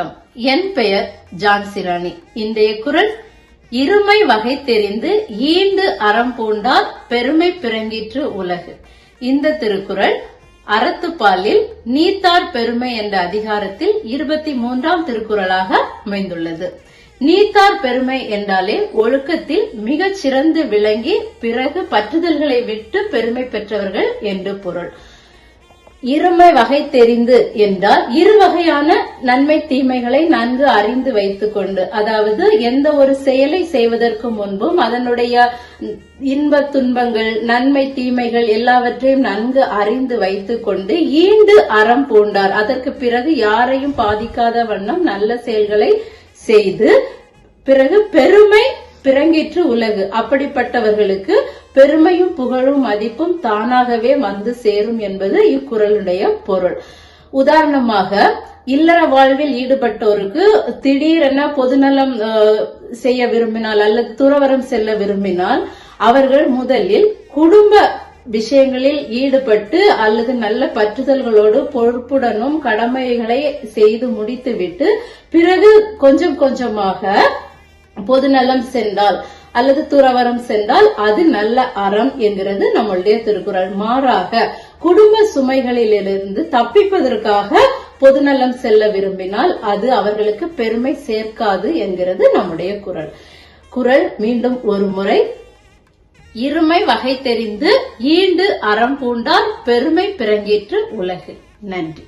வணக்கம். என் பெயர் ஜான்சிராணி. இன்றைய குரல், இருமை வகை தெரிந்து ஈண்டு அறம் பூண்டார் பெருமை பிறங்கிற்று உலகு. இந்த திருக்குறள் அறத்துப்பாலில் நீத்தார் பெருமை என்ற அதிகாரத்தில் 23ஆம் திருக்குறளாக அமைந்துள்ளது. நீத்தார் பெருமை என்றாலே ஒழுக்கத்தில் மிகச் சிறந்து விளங்கி பிறகு பற்றுதல்களை விட்டு பெருமை பெற்றவர்கள் என்று பொருள். இருமை வகை தெரிந்து என்றால் இரு வகையான நன்மை தீமைகளை நன்கு அறிந்து வைத்துக் கொண்டு, அதாவது எந்த ஒரு செயலை செய்வதற்கு முன்பும் அதனுடைய இன்ப துன்பங்கள் நன்மை தீமைகள் எல்லாவற்றையும் நன்கு அறிந்து வைத்துக் கொண்டு ஈண்டு அறம் பூண்டார், அதற்கு பிறகு யாரையும் பாதிக்காத வண்ணம் நல்ல செயல்களை செய்து பிறகு பெருமை பிறங்கிற்று உலகு. அப்படிப்பட்டவர்களுக்கு பெருமையும் புகழும் மதிப்பும் தானாகவே வந்து சேரும் என்பது இக்குறளுடைய பொருள். உதாரணமாக, இல்லற வாழ்வில் ஈடுபட்டோருக்கு திடீரென பொதுநலம் செய்ய விரும்பினால் அல்லது துறவரம் செல்ல விரும்பினால் அவர்கள் முதலில் குடும்ப விஷயங்களில் ஈடுபட்டு அல்லது நல்ல பற்றுதல்களோடு பொறுப்புடனும் கடமைகளை செய்து முடித்துவிட்டு பிறகு கொஞ்சம் கொஞ்சமாக பொதுநலம் சென்றால் அல்லது துறவரம் சென்றால் அது நல்ல அறம் என்கிறது நம்மளுடைய திருக்குறள். மாறாக குடும்ப சுமைகளிலிருந்து தப்பிப்பதற்காக பொதுநலம் செல்ல விரும்பினால் அது அவர்களுக்கு பெருமை சேர்க்காது என்கிறது நம்முடைய குறள். மீண்டும் ஒரு முறை, இருமை வகை தெரிந்து ஈண்டு அறம் பூண்டார் பெருமை பிறங்கிற்று உலகு. நன்றி.